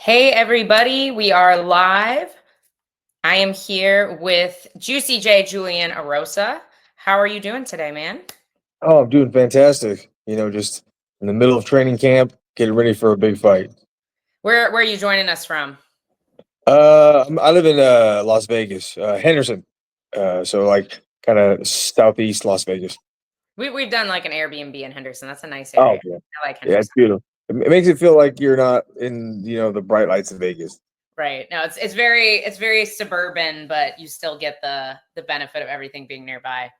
Hey, everybody, we are live. I am here with Juicy J Julian Erosa. How are you doing today, man? Oh, I'm doing fantastic. Just in the middle of training camp, getting ready for a big fight. Where are you joining us from? I live in Las Vegas, Henderson. So like kind of southeast Las Vegas. We've done like an Airbnb in Henderson. That's a nice Oh, area. yeah. I like Yeah, it's Henderson. beautiful. It makes it feel like you're not in, the bright lights of Vegas. Right. No, it's very suburban, but you still get the benefit of everything being nearby.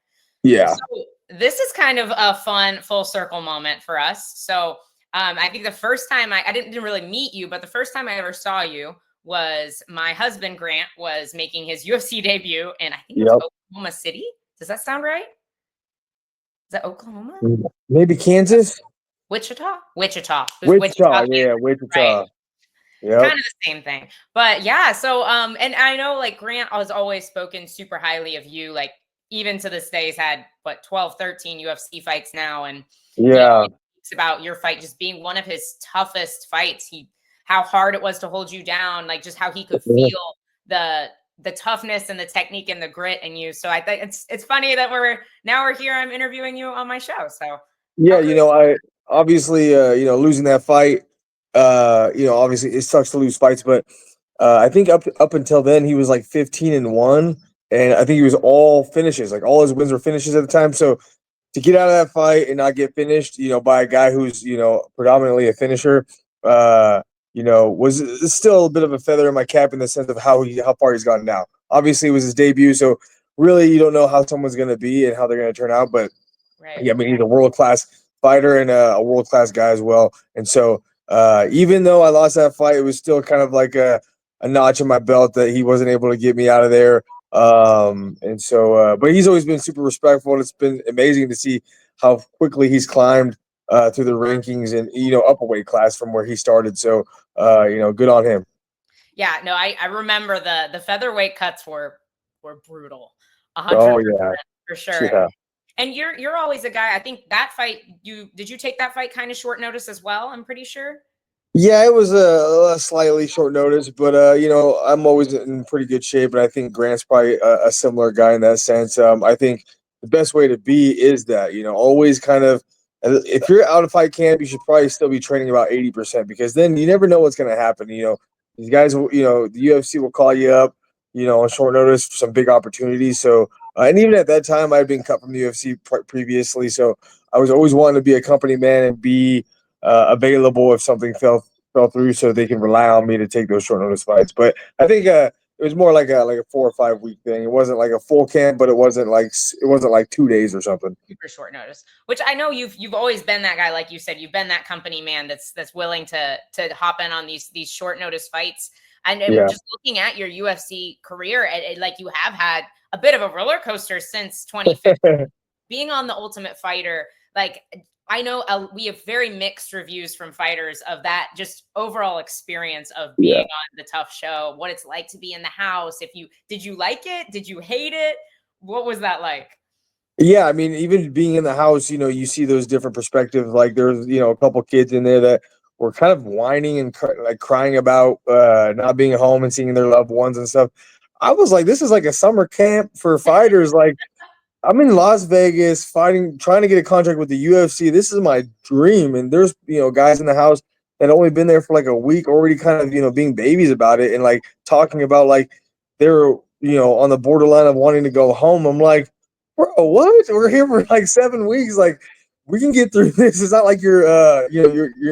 Yeah. So this is kind of a fun full circle moment for us. So I think the first time I didn't really meet you, but the first time I ever saw you was my husband Grant was making his UFC debut, and I think it was Yep. Oklahoma City. Does that sound right? Is that Oklahoma? Maybe Kansas? Wichita? Wichita. It was Wichita, Wichita. Yeah, Kansas, right? Wichita. Kind Yep. of the same thing. But yeah, so and I know like Grant has always spoken super highly of you, like even to this day he's had what 12, 13 UFC fights now. And Yeah. he speaks about your fight just being one of his toughest fights. How hard it was to hold you down, like just how he could feel the toughness and the technique and the grit in you. So I think it's funny that we're here. I'm interviewing you on my show. So Yeah, how cool. I obviously losing that fight, obviously it sucks to lose fights, but I think up until then he was like 15-1, and I think he was all finishes, like all his wins were finishes at the time. So to get out of that fight and not get finished, by a guy who's, predominantly a finisher, was still a bit of a feather in my cap in the sense of how far he's gotten now. Obviously it was his debut, so really you don't know how someone's gonna be and how they're gonna turn out, but Right. yeah, I mean, he's a world class fighter and a world class guy as well. And so, even though I lost that fight, it was still kind of like a notch in my belt that he wasn't able to get me out of there. But he's always been super respectful, and it's been amazing to see how quickly he's climbed through the rankings and up a weight class from where he started. So, good on him. Yeah, no, I remember the featherweight cuts were brutal. Oh 100% yeah, for sure. yeah. And you're always a guy. I think that fight did you take that fight kind of short notice as well? I'm pretty sure. Yeah, it was a slightly short notice, but I'm always in pretty good shape, and I think Grant's probably a similar guy in that sense. I think the best way to be is that always kind of if you're out of fight camp, you should probably still be training about 80% because then you never know what's going to happen. These guys, the UFC will call you up, on short notice for some big opportunities. So, and even at that time, I had been cut from the UFC previously, so I was always wanting to be a company man and be available if something fell through, so they can rely on me to take those short notice fights. But I think it was more like a 4 or 5 week thing. It wasn't like a full camp, but it wasn't like 2 days or something. Super short notice. Which I know you've always been that guy, like you said, you've been that company man that's willing to hop in on these short notice fights. And Yeah. just looking at your UFC career, like you have had a bit of a roller coaster since 2015. Being on the Ultimate Fighter, like I know we have very mixed reviews from fighters of that just overall experience of being Yeah. on the Tough Show, what it's like to be in the house. Did you like it? Did you hate it? What was that like? Yeah, I mean, even being in the house, you see those different perspectives. Like there's, a couple kids in there that were kind of whining and like crying about not being at home and seeing their loved ones and stuff. I was like, this is like a summer camp for fighters. Like I'm in Las Vegas fighting, trying to get a contract with the UFC. This is my dream. And there's, guys in the house that only been there for like a week already kind of, being babies about it and like talking about like they're, on the borderline of wanting to go home. I'm like, bro, what? We're here for like 7 weeks. Like we can get through this. It's not like you're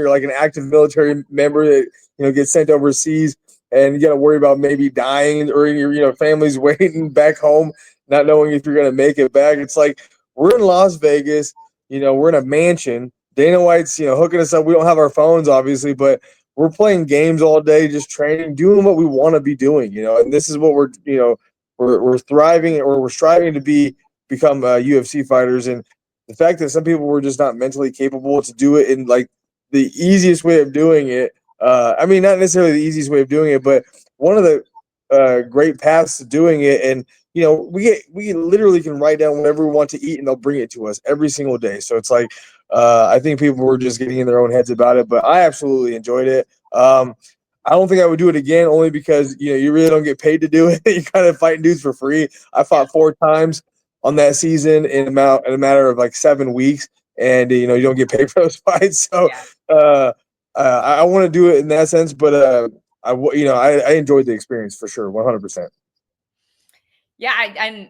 like an active military member that, gets sent overseas and you got to worry about maybe dying or your, family's waiting back home not knowing if you're going to make it back. It's like we're in Las Vegas, we're in a mansion. Dana White's, hooking us up. We don't have our phones, obviously, but we're playing games all day, just training, doing what we want to be doing, and this is what we're thriving or we're striving to become UFC fighters. And the fact that some people were just not mentally capable to do it in like the easiest way of doing it. I mean, not necessarily the easiest way of doing it, but one of the great paths to doing it. And we literally can write down whatever we want to eat and they'll bring it to us every single day. So it's like I think people were just getting in their own heads about it, but I absolutely enjoyed it. I don't think I would do it again, only because you really don't get paid to do it. You're kind of fighting dudes for free. I fought 4 times on that season in a matter of like 7 weeks, and you don't get paid for those fights. So Yeah. I want to do it in that sense, but I enjoyed the experience for sure, 100%. Yeah,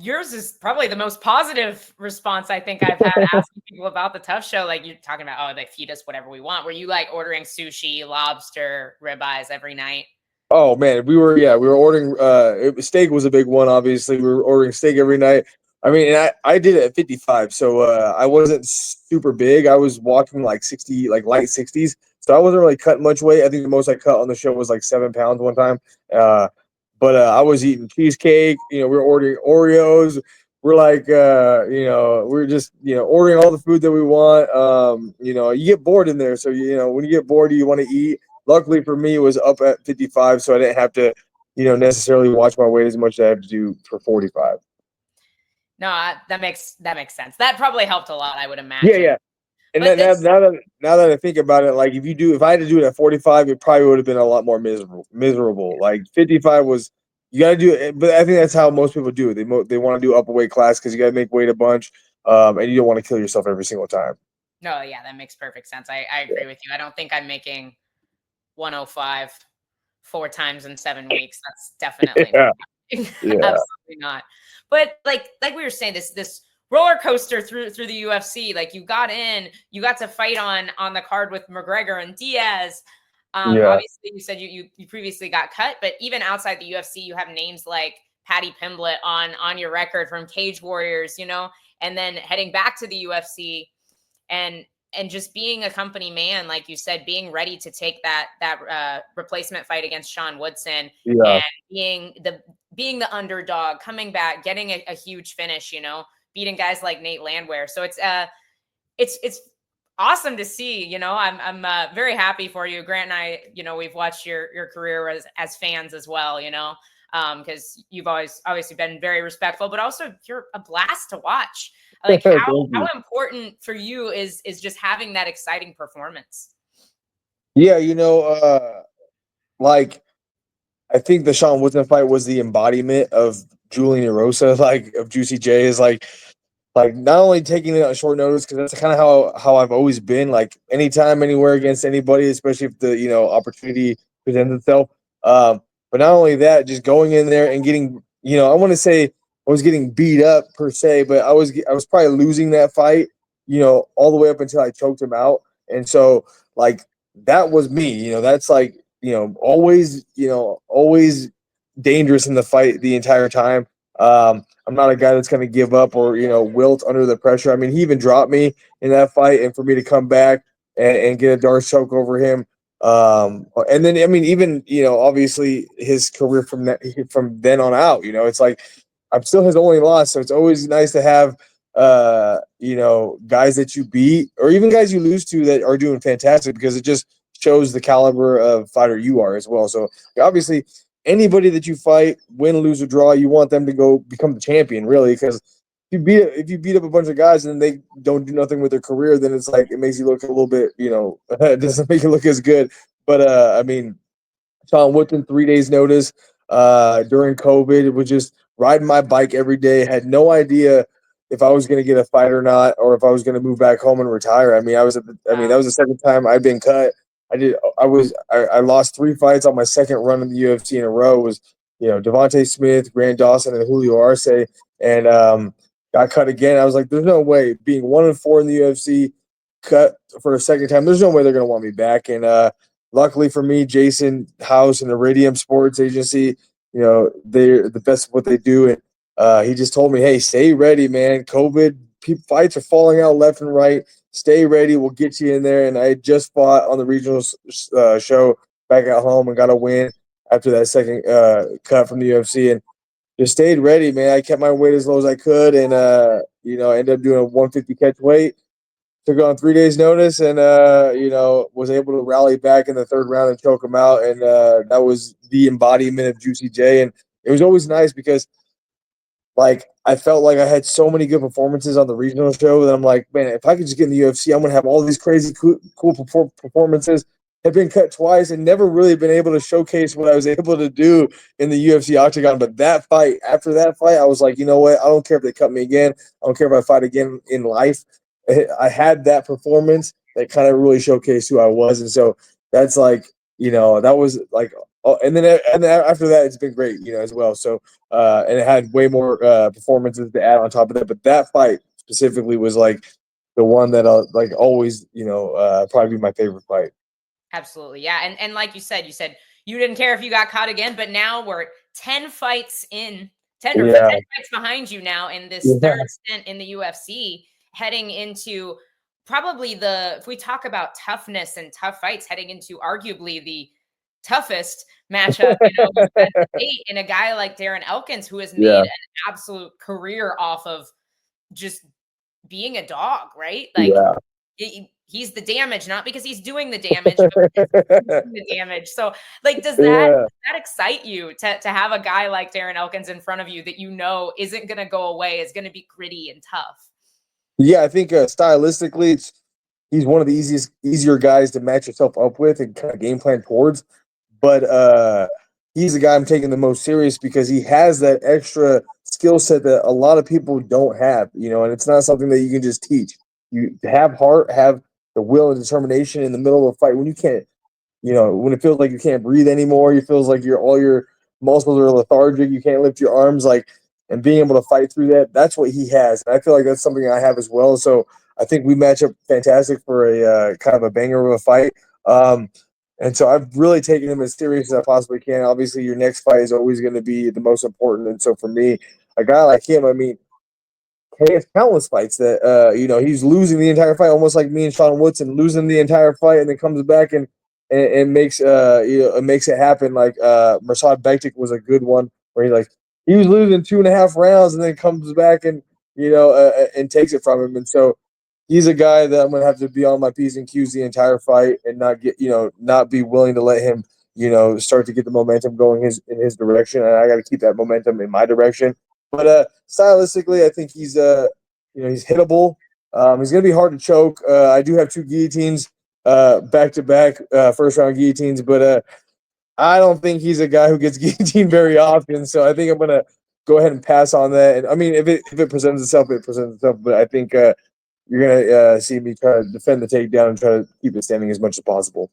yours is probably the most positive response I think I've had asking people about the Tough Show. Like, you're talking about, oh, they feed us whatever we want. Were you like ordering sushi, lobster, ribeyes every night? Oh man, we were ordering steak was a big one, obviously. We were ordering steak every night. I mean, and I did it at 55, so I wasn't super big. I was walking like 60, like light 60s. So I wasn't really cutting much weight. I think the most I cut on the show was like 7 pounds one time. But I was eating cheesecake, we were ordering Oreos. We're like we're just ordering all the food that we want. You get bored in there. So when you get bored, you want to eat. Luckily for me, it was up at 55, so I didn't have to, necessarily watch my weight as much as I have to do for 45. No, that makes sense. That probably helped a lot, I would imagine. Yeah. And then now that I think about it, like if I had to do it at 45, it probably would have been a lot more miserable. Like 55 was, you got to do it, but I think that's how most people do it. They want to do upper weight class because you got to make weight a bunch, and you don't want to kill yourself every single time. No, yeah, that makes perfect sense. I agree with you. I don't think I'm making 105 4 times in 7 weeks. That's definitely absolutely not. But like we were saying, this roller coaster through the UFC. Like, you got to fight on the card with McGregor and Diaz. Obviously, you said you previously got cut, but even outside the UFC, you have names like Paddy Pimblett on your record from Cage Warriors, and then heading back to the UFC and just being a company man, like you said, being ready to take that replacement fight against Sean Woodson, and being the underdog, coming back, getting a huge finish, beating guys like Nate Landwehr. So it's awesome to see. I'm very happy for you. Grant and I, we've watched your career as fans as well, because you've always obviously been very respectful, but also you're a blast to watch. Like, how important for you is just having that exciting performance? Yeah, like, I think the Sean Woodson fight was the embodiment of Julian Erosa, like of Juicy J, is like not only taking it on short notice, because that's kind of how I've always been, like anytime, anywhere, against anybody, especially if the opportunity presents itself. But not only that, just going in there and getting, I want to say I was getting beat up per se, but I was probably losing that fight, all the way up until I choked him out. And so, like, that was me, that's like, always dangerous in the fight the entire time. I'm not a guy that's going to give up or, wilt under the pressure. I mean, he even dropped me in that fight, and for me to come back and get a Darce choke over him. And then, I mean, even, obviously his career from then on out, it's like, I'm still his only loss. So it's always nice to have, guys that you beat, or even guys you lose to, that are doing fantastic, because it just shows the caliber of fighter you are as well. So obviously, anybody that you fight, win, lose, or draw, you want them to go become the champion, really, because if you beat up a bunch of guys and they don't do nothing with their career, then it's like, it makes you look a little bit, it doesn't make you look as good. But I mean, Sean Woodson, 3 days notice during COVID, it was just riding my bike every day. Had no idea if I was going to get a fight or not, or if I was going to move back home and retire. I mean, that was the second time I'd been cut. I lost 3 fights on my second run in the UFC in a row. It was, Devontae Smith, Grant Dawson, and Julio Arce, and got cut again. I was like, there's no way, being 1-4 in the UFC, cut for a second time, there's no way they're going to want me back. And luckily for me, Jason House and Iridium Sports Agency, they're the best at what they do. And he just told me, hey, stay ready, man. COVID fights are falling out left and right. Stay ready. We'll get you in there. And I just fought on the regional show back at home and got a win after that second cut from the UFC, and just stayed ready, man. I kept my weight as low as I could, and ended up doing a 150 catch weight. Took on 3 days notice, and was able to rally back in the third round and choke him out. And that was the embodiment of Juicy J. And it was always nice because, like, I felt like I had so many good performances on the regional show that I'm like, man, if I could just get in the UFC, I'm gonna have all these crazy cool performances. had been cut twice and never really been able to showcase what I was able to do in the UFC octagon. But that fight, after that fight, I was like, you know what? I don't care if they cut me again. I don't care if I fight again in life. I had that performance that kind of really showcased who I was. And so that's like, that was like, oh, and then after that, it's been great, as well. So, and it had way more performances to add on top of that. But that fight specifically was like the one that like always, probably be my favorite fight. Absolutely. Yeah. And like you said you didn't care if you got caught again, but now we're 10 fights in, 10 or 10 Yeah. fights behind you now in this Yeah. third stint in the UFC, heading into probably if we talk about toughness and tough fights, heading into arguably the toughest matchup, we've had to date, in a guy like Darren Elkins, who has made Yeah. an absolute career off of just being a dog, right? Like, Yeah. he's the damage, not because he's doing the damage, but doing the damage. So, like, does that Yeah. excite you to have a guy like Darren Elkins in front of you that isn't going to go away, is going to be gritty and tough? Yeah, I think stylistically, he's one of the easier guys to match yourself up with and kind of game plan towards. But he's the guy I'm taking the most serious because he has that extra skill set that a lot of people don't have, and it's not something that you can just teach. You have heart, have the will and determination in the middle of a fight when you can't, when it feels like you can't breathe anymore, it feels like all your muscles are lethargic, you can't lift your arms, like, and being able to fight through that, that's what he has. And I feel like that's something I have as well. So I think we match up fantastic for a kind of a banger of a fight. And so I've really taken him as serious as I possibly can. Obviously, your next fight is always going to be the most important. And so for me, a guy like him, I mean, he has countless fights that he's losing the entire fight, almost like me and Sean Woodson, losing the entire fight and then comes back and makes makes it happen. Like Mirsad Bektik was a good one where he was losing 2.5 rounds and then comes back and and takes it from him. And so he's a guy that I'm gonna have to be on my P's and Q's the entire fight and not be willing to let him start to get the momentum going in his direction. And I got to keep that momentum in my direction. But stylistically, I think he's hittable. He's gonna be hard to choke. I do have two guillotines back to back first round guillotines, but I don't think he's a guy who gets guillotined very often. So I think I'm gonna go ahead and pass on that. And I mean, if it presents itself, it presents itself. But I think you're gonna see me try to defend the takedown and try to keep it standing as much as possible.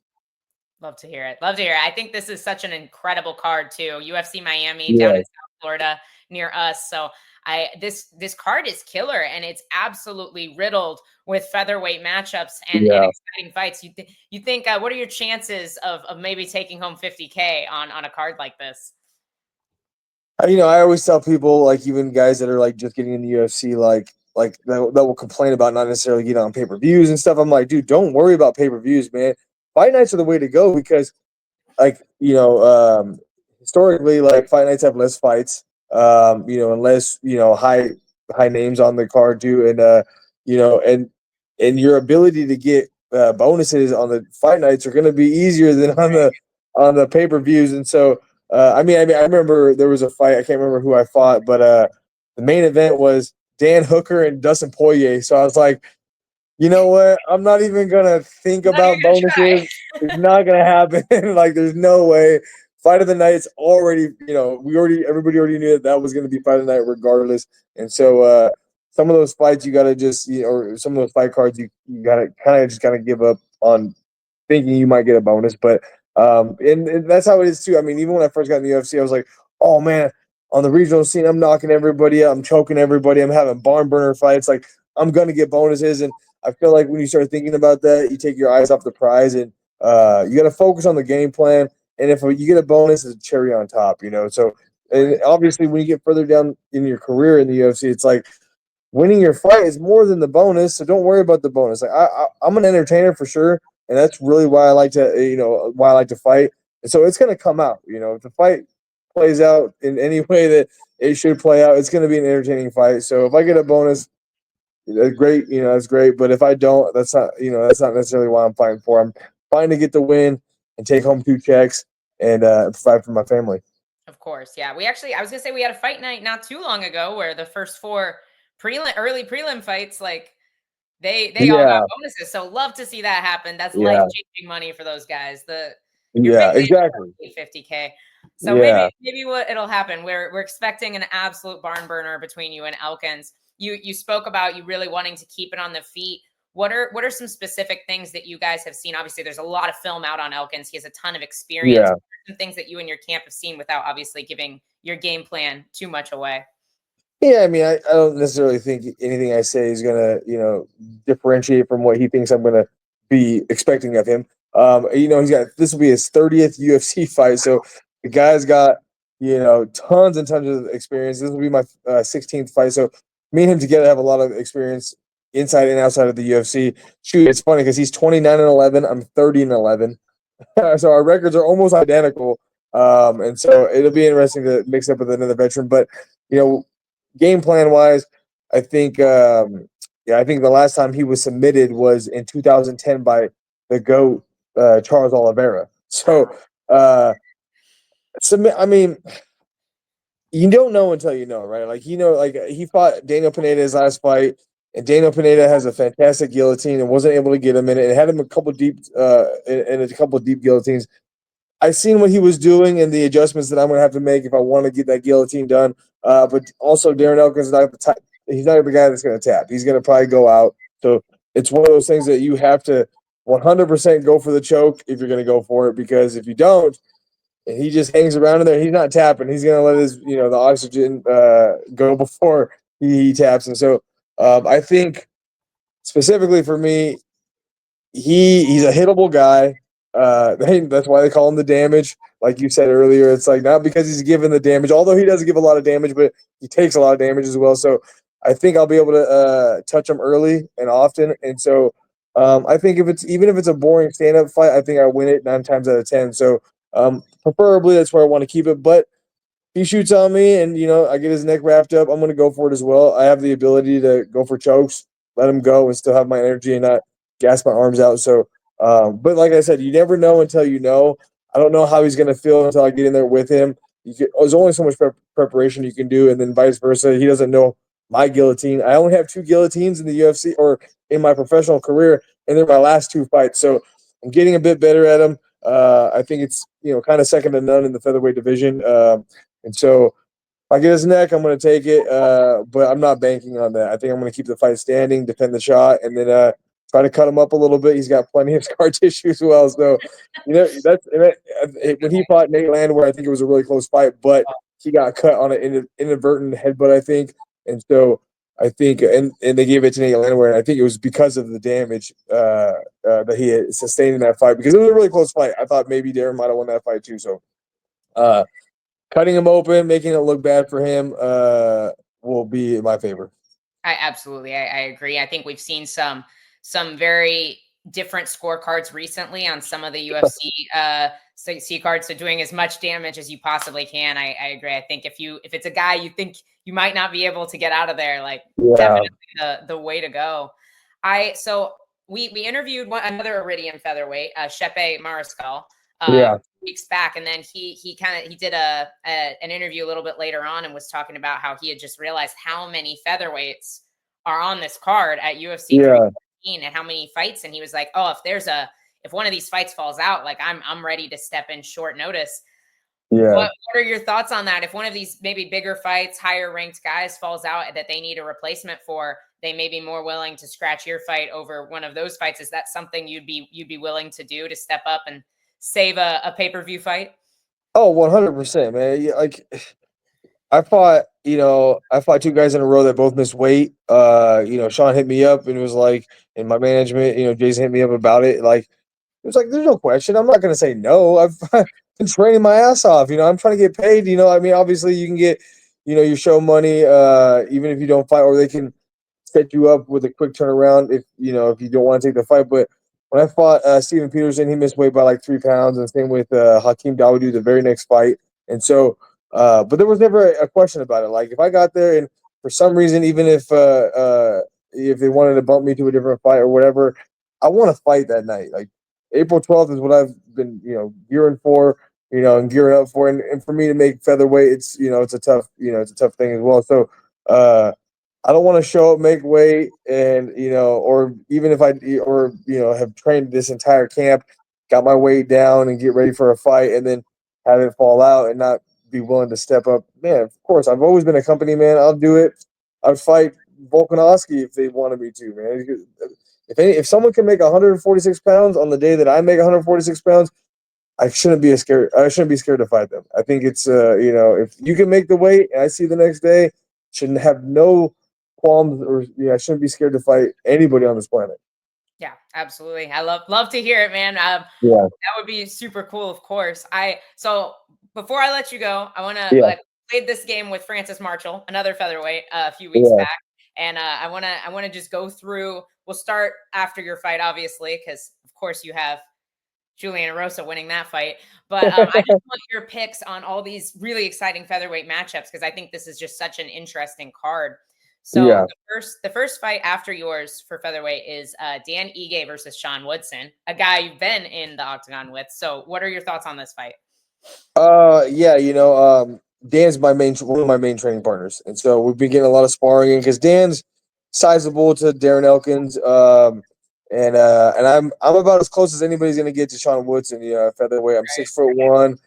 Love to hear it. Love to hear it. I think this is such an incredible card too. UFC Miami down Yeah. in South Florida near us. So this card is killer, and it's absolutely riddled with featherweight matchups and Yeah. exciting fights. You think what are your chances of maybe taking home 50K on a card like this? I always tell people, like, even guys that are like just getting in the UFC, like that will complain about not necessarily getting on pay-per-views and stuff. I'm like, dude, don't worry about pay-per-views, man. Fight nights are the way to go because, like, historically, like, fight nights have less fights, unless high names on the card too, and and your ability to get bonuses on the fight nights are going to be easier than on the pay-per-views. And so I remember there was a fight. I can't remember who I fought, but the main event was Dan Hooker and Dustin Poirier. So I was like, you know what? I'm not even gonna think Not even about gonna try. bonuses. It's not gonna happen. Like, there's no way. Fight of the night's already. Everybody already knew that was gonna be fight of the night regardless. And so some of those fights you gotta just, or some of those fight cards you gotta kind of give up on thinking you might get a bonus. But and that's how it is too. I mean, even when I first got in the UFC, I was like, oh man, on the regional scene, I'm knocking everybody out, I'm choking everybody, I'm having barn burner fights. Like, I'm gonna get bonuses, and I feel like when you start thinking about that, you take your eyes off the prize, and you got to focus on the game plan. And if you get a bonus, it's a cherry on top. So, and obviously, when you get further down in your career in the UFC, it's like winning your fight is more than the bonus. So don't worry about the bonus. Like, I'm an entertainer for sure, and that's really why I like to fight. And so it's gonna come out. If the fight plays out in any way that it should play out, it's gonna be an entertaining fight. So if I get a bonus, that's great. That's great. But if I don't, that's not necessarily why I'm fighting for. I'm fighting to get the win and take home 2 checks and provide for my family. Of course, yeah. I was gonna say we had a fight night not too long ago where the first four early prelim fights, like, They all Yeah, got bonuses. So love to see that happen. That's life yeah, changing money for those guys. Your big yeah, exactly. man 50K. So Yeah, maybe what it'll happen. We're expecting an absolute barn burner between you and Elkins. You spoke about you really wanting to keep it on the feet. What are some specific things that you guys have seen? Obviously, there's a lot of film out on Elkins. He has a ton of experience. yeah. What are some things that you and your camp have seen without obviously giving your game plan too much away? Yeah, I mean, I don't necessarily think anything I say is gonna, differentiate from what he thinks I'm gonna be expecting of him. He's got this will be his 30th UFC fight, so the guy's got tons and tons of experience. This will be my 16th fight, so me and him together have a lot of experience inside and outside of the UFC. Shoot, it's funny because he's 29-11, I'm 30-11, so our records are almost identical. And so it'll be interesting to mix up with another veteran, but you know game plan wise, I think I think the last time he was submitted was in 2010 by the GOAT Charles Oliveira. So submit. I mean, you don't know until you know, right? Like like he fought Daniel Pineda his last fight, and Daniel Pineda has a fantastic guillotine and wasn't able to get him in it. It had him a couple deep in a couple deep guillotines. I seen what he was doing and the adjustments that I'm going to have to make if I want to get that guillotine done. But also, Darren Elkins is not the type. He's not the guy that's going to tap. He's going to probably go out. So it's one of those things that you have to 100% go for the choke if you're going to go for it. Because if you don't, and he just hangs around in there, he's not tapping. He's going to let his the oxygen go before he taps. And so I think specifically for me, he's a hittable guy. That's why they call him the damage. Like you said earlier, it's like not because he's given the damage, although he doesn't give a lot of damage, but he takes a lot of damage as well. So I think I'll be able to touch him early and often. And so I think if it's a boring stand up fight, I think I win it 9 times out of 10. So preferably that's where I want to keep it. But he shoots on me and I get his neck wrapped up, I'm going to go for it as well. I have the ability to go for chokes, let him go, and still have my energy and not gas my arms out. So, but like I said, you never know until you know. I don't know how he's going to feel until I get in there with him. There's only so much preparation you can do, and then vice versa. He doesn't know my guillotine. I only have 2 guillotines in the UFC or in my professional career, and they're my last 2 fights. So I'm getting a bit better at them. I think it's kind of second to none in the featherweight division. And so if I get his neck, I'm going to take it, but I'm not banking on that. I think I'm going to keep the fight standing, defend the shot, and then try to cut him up a little bit. He's got plenty of scar tissue as well. So, when he fought Nate Landwehr, I think it was a really close fight, but he got cut on an inadvertent headbutt, I think. And so I think, and they gave it to Nate Landwehr, and I think it was because of the damage that he had sustained in that fight, because it was a really close fight. I thought maybe Darren might have won that fight too. So, cutting him open, making it look bad for him, will be in my favor. I agree. I think we've seen some very different scorecards recently on some of the UFC C cards. So doing as much damage as you possibly can. I agree. I think if it's a guy you think you might not be able to get out of there, like definitely the way to go. So we interviewed another Iridium featherweight, Shepe Mariscal. Weeks back, and then he did an interview a little bit later on and was talking about how he had just realized how many featherweights are on this card at UFC 315 and how many fights, and he was like, oh, if one of these fights falls out, like I'm ready to step in short notice. What are your thoughts on that? If one of these maybe bigger fights, higher ranked guys falls out that they need a replacement for, they may be more willing to scratch your fight over one of those fights. Is that something you'd be willing to do, to step up and save a pay-per-view fight? Oh, 100%, man. Like I fought 2 guys in a row that both missed weight. Sean hit me up and was like, and my management, Jason hit me up about it. Like, it was like, there's no question. I'm not going to say no. I've been training my ass off. I'm trying to get paid. I mean, obviously you can get, your show money, even if you don't fight, or they can set you up with a quick turnaround if you don't want to take the fight. But when I fought Steven Peterson, he missed weight by like 3 pounds, and same with Hakeem Dawodu the very next fight. And so, but there was never a question about it. Like if I got there and for some reason, even if they wanted to bump me to a different fight or whatever, I want to fight that night. Like April 12th is what I've been, gearing for, and gearing up for. And for me to make featherweight, it's a tough thing as well. So, I don't want to show up, make weight, and or even if have trained this entire camp, got my weight down, and get ready for a fight, and then have it fall out and not be willing to step up. Man, of course, I've always been a company man. I'll do it. I'd fight Volkanovski if they wanted me to, man. If someone can make 146 pounds on the day that I make 146 pounds, I shouldn't be scared. I shouldn't be scared to fight them. I think it's if you can make the weight, and I see the next day, shouldn't have no qualms, or I shouldn't be scared to fight anybody on this planet. Yeah, absolutely. I love to hear it, man. Yeah, that would be super cool. Of course. So before I let you go, I want to played this game with Francis Marshall, another featherweight, a few weeks back, and I want to just go through. We'll start after your fight, obviously, because of course you have Julian Erosa winning that fight. But I just want your picks on all these really exciting featherweight matchups, because I think this is just such an interesting card. So the first fight after yours for featherweight is Dan Ige versus Sean Woodson, a guy you've been in the octagon with. So what are your thoughts on this fight? Dan's one of my main training partners, and so we've been getting a lot of sparring in because Dan's sizable to Darren Elkins, and I'm about as close as anybody's gonna get to Sean Woodson, featherweight. I'm 6'1".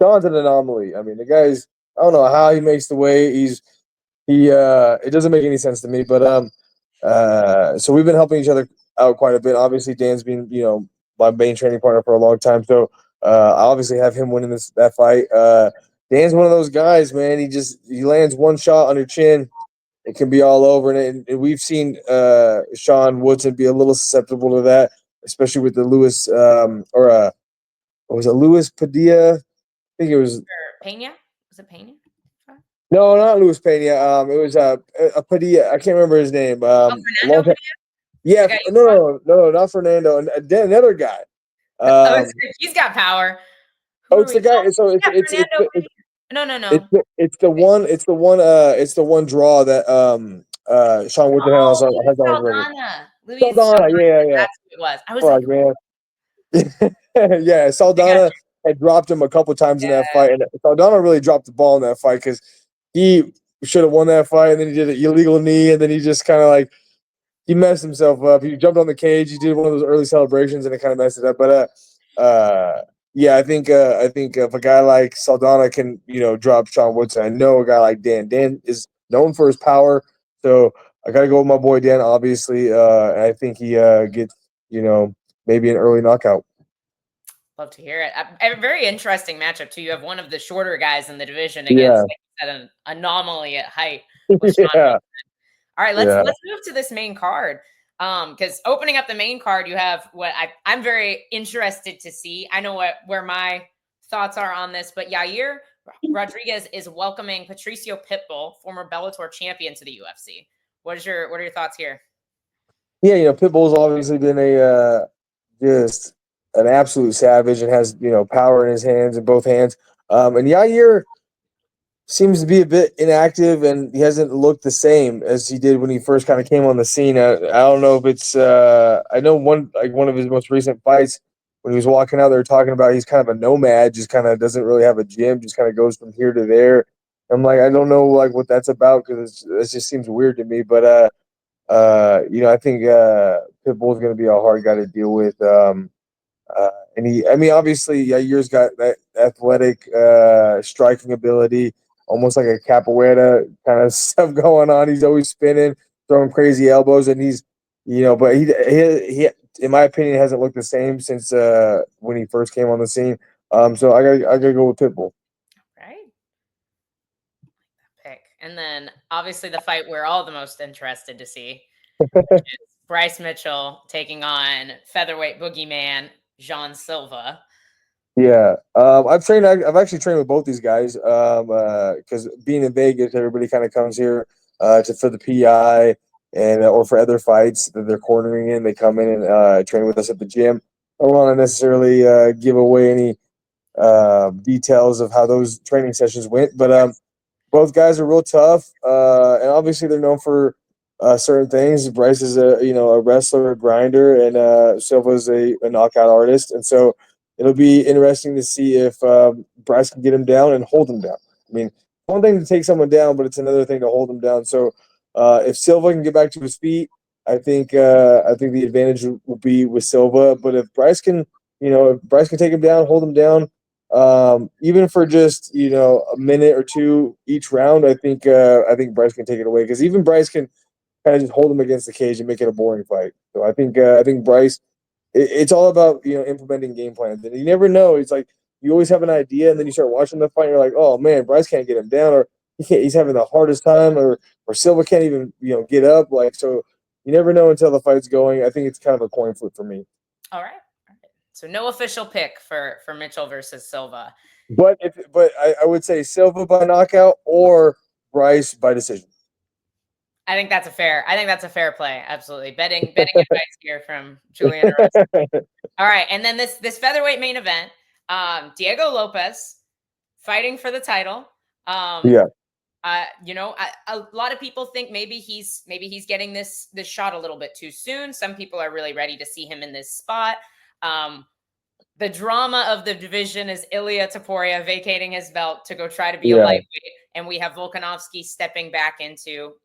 Sean's an anomaly. I mean, the guy's, I don't know how he makes the weight. It doesn't make any sense to me, but so we've been helping each other out quite a bit. Obviously, Dan's been my main training partner for a long time, so I obviously have him winning that fight. Dan's one of those guys, man. He lands one shot on your chin, it can be all over, and we've seen Sean Woodson be a little susceptible to that, especially with the Luis what was it, Luis Padilla? I think it was Pena. Was it Pena? No, not Luis Pena. It was a Padilla. I can't remember his name. Fernando Padilla? Yeah, no, not Fernando. Another guy. He's got power. It's the guy. So No. It's the one. It's the one. It's the one draw that Sean Woodson had on Saldana. Saldana. Yeah. That's what it was. I was man. Yeah, Saldana had dropped him a couple times in that fight, and Saldana really dropped the ball in that fight because he should have won that fight, and then he did an illegal knee, and then he just kind of he messed himself up. He jumped on the cage. He did one of those early celebrations, and it kind of messed it up. But I think if a guy like Saldana can drop Sean Woodson, I know a guy like Dan. Dan is known for his power, so I got to go with my boy Dan. Obviously, I think he gets maybe an early knockout. Love to hear it. A very interesting matchup too. You have one of the shorter guys in the division against an anomaly at height. All right, let's move to this main card. Because opening up the main card, you have what I'm very interested to see. I know where my thoughts are on this, but Yair Rodriguez is welcoming Patricio Pitbull, former Bellator champion, to the UFC. What are your thoughts here? Yeah, Pitbull's obviously been just an absolute savage and has power in his hands, in both hands. And Yair seems to be a bit inactive, and he hasn't looked the same as he did when he first kind of came on the scene. I don't know if it's I know one of his most recent fights when he was walking out there talking about he's kind of a nomad, just kind of doesn't really have a gym, just kind of goes from here to there. I'm like, I don't know what that's about, because it just seems weird to me. But I think Pitbull's going to be a hard guy to deal with. Obviously, Yair's got that athletic striking ability, almost like a capoeira kind of stuff going on. He's always spinning, throwing crazy elbows, and but he in my opinion hasn't looked the same since when he first came on the scene. So I gotta go with Pitbull. Right. Pick. And then obviously the fight we're all the most interested to see, which is Bryce Mitchell taking on featherweight boogeyman Jean Silva. Yeah, I've actually trained with both these guys because being in Vegas, everybody kind of comes here for the PI and or for other fights that they're cornering in. They come in and train with us at the gym. I don't want to necessarily give away any details of how those training sessions went, but both guys are real tough, and obviously they're known for certain things. Bryce is a wrestler, a grinder, and Silva's a knockout artist, and so it'll be interesting to see if Bryce can get him down and hold him down. I mean, one thing to take someone down, but it's another thing to hold them down. So If Silva can get back to his feet, I think the advantage will be with Silva. But if Bryce can, if Bryce can take him down, hold him down, even for just a minute or two each round, I think Bryce can take it away because even Bryce can kind of just hold him against the cage and make it a boring fight. So I think Bryce. It's all about implementing game plans, and you never know. It's like you always have an idea, and then you start watching the fight, and you're like, oh man, Bryce can't get him down, or he's having the hardest time, or Silva can't even get up. Like so, you never know until the fight's going. I think it's kind of a coin flip for me. All right. So no official pick for Mitchell versus Silva. But I would say Silva by knockout or Bryce by decision. I think that's a fair play. Absolutely. Betting advice here from Julian Erosa. All right. And then this featherweight main event, Diego Lopez fighting for the title. Yeah. A lot of people think maybe he's getting this shot a little bit too soon. Some people are really ready to see him in this spot. The drama of the division is Ilia Topuria vacating his belt to go try to be a lightweight, and we have Volkanovski stepping back into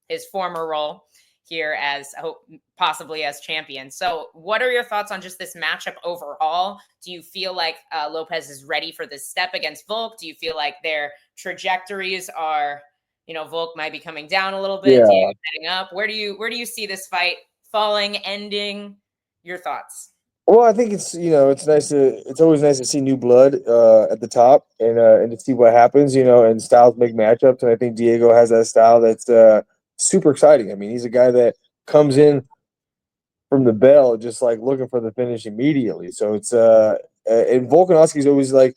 his former role here as possibly as champion. So what are your thoughts on just this matchup overall? Do you feel like Lopez is ready for this step against Volk? Do you feel like their trajectories are, Volk might be coming down a little bit, Diego heading up? Where do you see this fight falling, ending? Your thoughts? Well, I think it's it's always nice to see new blood at the top and to see what happens, and styles make matchups, and I think Diego has that style that's super exciting. I mean, he's a guy that comes in from the bell just like looking for the finish immediately. So it's and Volkanovski's always like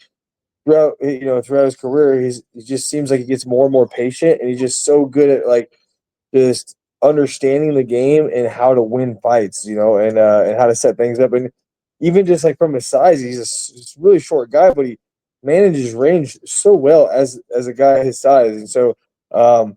throughout his career, he just seems like he gets more and more patient, and he's just so good at like just understanding the game and how to win fights, and how to set things up. And even just like from his size, he's a really short guy, but he manages range so well as a guy his size. And so I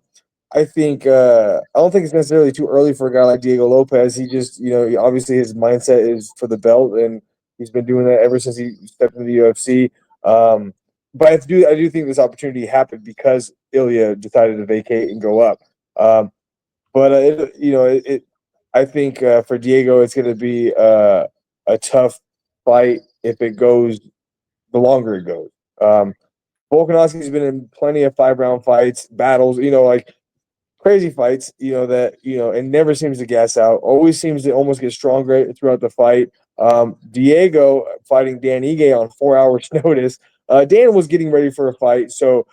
don't think it's necessarily too early for a guy like Diego Lopez. He just, obviously his mindset is for the belt, and he's been doing that ever since he stepped into the UFC. But I do think this opportunity happened because Ilya decided to vacate and go up. But I think for Diego, it's going to be a tough fight if it goes the longer it goes. Volkanovski's been in plenty of 5-round fights, battles, like crazy fights, and never seems to gas out. Always seems to almost get stronger throughout the fight. Diego fighting Dan Ige on 4 hours notice. Dan was getting ready for a fight, so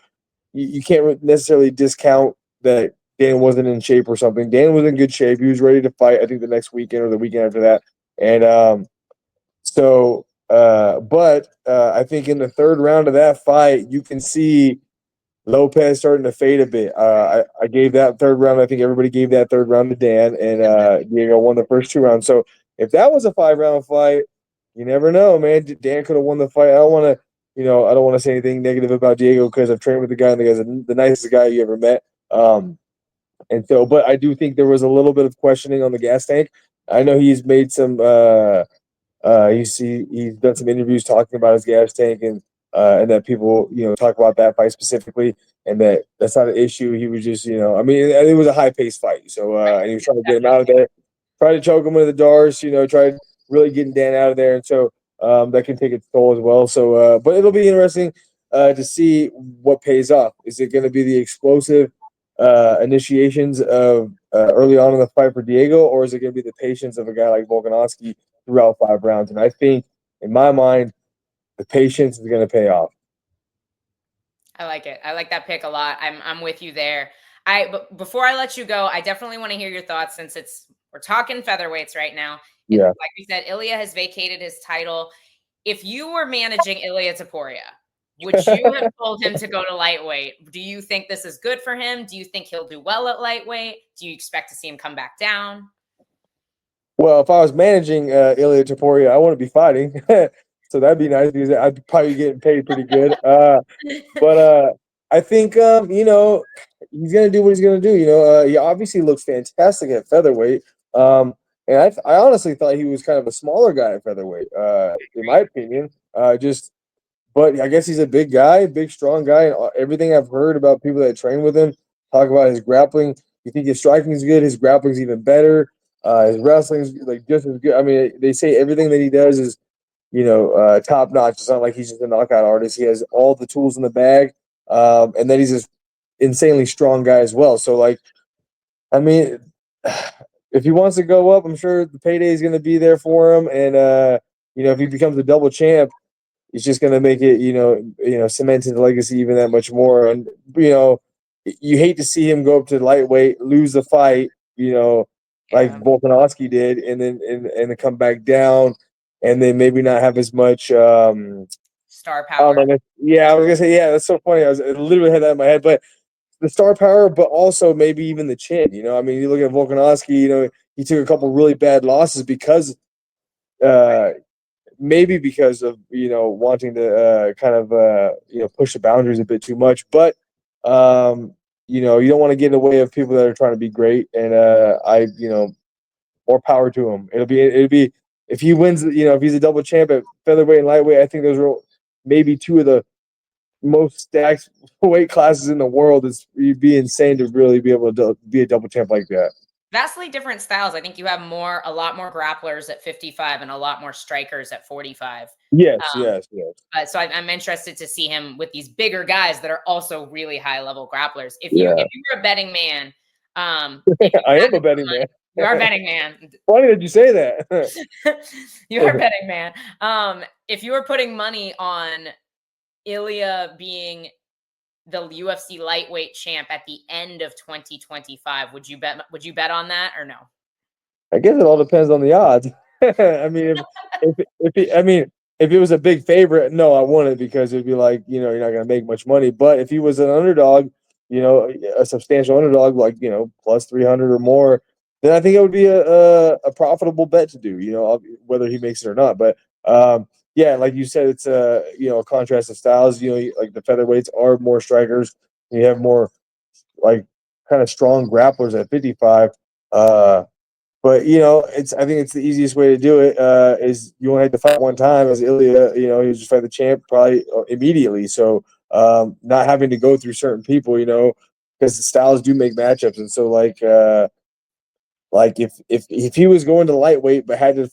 you can't necessarily discount that Dan wasn't in shape or something. Dan was in good shape. He was ready to fight, I think, the next weekend or the weekend after that. And but I think in the third round of that fight, you can see Lopez starting to fade a bit. I gave that third round. I think everybody gave that third round to Dan, and Diego won the first 2 rounds. So if that was a 5-round fight, you never know, man. Dan could have won the fight. I don't want to say anything negative about Diego because I've trained with the guy, and the guy's the nicest guy you ever met. And so, but I do think there was a little bit of questioning on the gas tank. I know he's made some. He's done some interviews talking about his gas tank and that people talk about that fight specifically, and that's not an issue. He was just I mean it was a high paced fight, so and he was trying to get him out of there, try to choke him with the Dars, tried really getting Dan out of there, and so that can take its toll as well. So, but it'll be interesting to see what pays off. Is it going to be the explosive initiations of early on in the fight for Diego, or is it going to be the patience of a guy like Volkanovski throughout 5 rounds? And I think, in my mind, the patience is going to pay off. I like it. I like that pick a lot. I'm with you there. But before I let you go, I definitely want to hear your thoughts since we're talking featherweights right now. And Yeah. like you said, Ilya has vacated his title. If you were managing Ilya Topuria, would you have told him to go to lightweight? Do you think this is good for him? Do you think he'll do well at lightweight? Do you expect to see him come back down? Well, if I was managing Ilya Topuria, I wouldn't be fighting. So that'd be nice because I'd probably be getting paid pretty good. But I think he's gonna do what he's gonna do. He obviously looks fantastic at featherweight. And I honestly thought he was kind of a smaller guy at featherweight, in my opinion. But I guess he's a big guy, big strong guy. And everything I've heard about people that train with him talk about his grappling. You think his striking is good, his grappling's even better. His wrestling's like just as good. I mean, they say everything that he does is, top notch. It's not like he's just a knockout artist. He has all the tools in the bag, and then he's this insanely strong guy as well. So, like, I mean, if he wants to go up, I'm sure the payday is going to be there for him. And if he becomes a double champ, it's just going to make it, cement his legacy even that much more. And you hate to see him go up to lightweight, lose the fight, like Volkanovski did, and then come back down, and then maybe not have as much star power. Yeah, I was gonna say, yeah, that's so funny. I literally had that in my head, but the star power, but also maybe even the chin. I mean, you look at Volkanovski. He took a couple really bad losses because, maybe because of wanting to kind of push the boundaries a bit too much. But you don't want to get in the way of people that are trying to be great. And more power to him. It'll be if he wins. If he's a double champ at featherweight and lightweight, I think those are maybe two of the most stacked weight classes in the world. It'd be insane to really be able to be a double champ like that. Vastly different styles. I think you have a lot more grapplers at 55 and a lot more strikers at 45. Yes. So I'm interested to see him with these bigger guys that are also really high level grapplers. If you were a betting man, I am a betting man. You are a betting man. Funny that you say that. You are a betting man. If you were putting money on Ilya being the UFC lightweight champ at the end of 2025, would you bet on that or no? I guess it all depends on the odds. I mean, if it was a big favorite, no, I wouldn't, because it'd be like, you're not going to make much money. But if he was an underdog, a substantial underdog, like, plus 300 or more, then I think it would be a profitable bet to do, whether he makes it or not. But yeah, like you said, it's a contrast of styles. Like the featherweights are more strikers. You have more like kind of strong grapplers at 55. But I think it's the easiest way to do it. Is you only have to fight one time, as Ilya. He just fight the champ probably immediately. So not having to go through certain people, because the styles do make matchups. And so like if he was going to lightweight but had to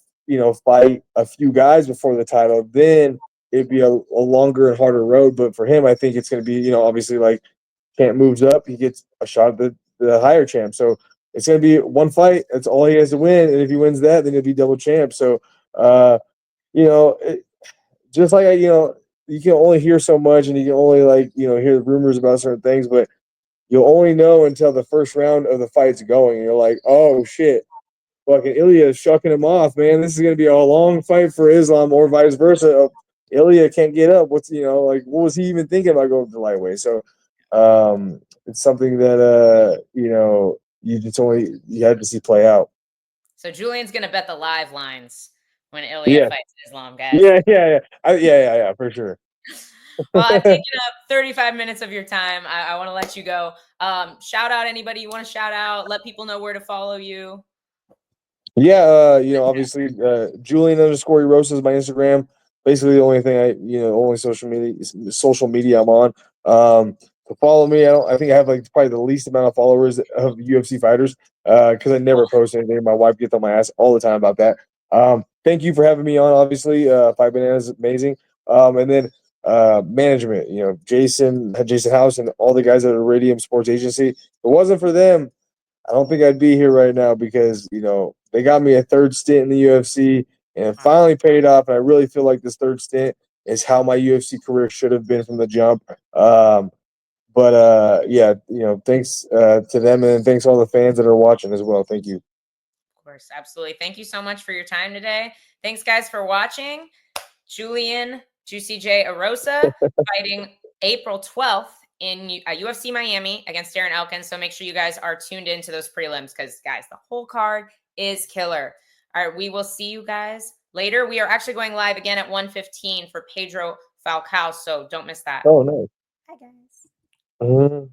fight a few guys before the title, then it'd be a longer and harder road. But for him, I think it's going to be obviously, like, champ moves up, he gets a shot at the higher champ. So it's going to be one fight. That's all he has to win. And if he wins that, then he'll be double champ. So, just like, you can only hear so much, and you can only hear the rumors about certain things, but you'll only know until the first round of the fight's going. And you're like, oh shit, fucking Ilya is shucking him off, man. This is going to be a long fight for Islam, or vice versa. Ilya can't get up. What was he even thinking about going to lightweight? So, it's something that, you had to see play out. So Julian's going to bet the live lines when Ilya fights Islam, guys. Yeah, for sure. Well, I've taken up 35 minutes of your time. I want to let you go. Shout out anybody you want to shout out. Let people know where to follow you. Yeah, obviously, Julian _Erosa is my Instagram. Basically, the only thing only social media I'm on. To follow me, I think I have probably the least amount of followers of UFC fighters, because I never post anything. My wife gets on my ass all the time about that. Thank you for having me on. Obviously, 5 Bananas is amazing. And then management, Jason House, and all the guys at Iridium Sports Agency. If it wasn't for them, I don't think I'd be here right now, because they got me a third stint in the UFC, and it finally paid off. And I really feel like this third stint is how my UFC career should have been from the jump. But yeah, thanks to them, and thanks to all the fans that are watching as well. Thank you. Of course, absolutely. Thank you so much for your time today. Thanks, guys, for watching. Julian Juicy J Erosa fighting April 12th in UFC Miami against Darren Elkins. So make sure you guys are tuned into those prelims, because, guys, the whole card is killer. All right, we will see you guys later. We are actually going live again at 1:15 for Pedro Falcao, so don't miss that. Oh, nice. Hi, guys.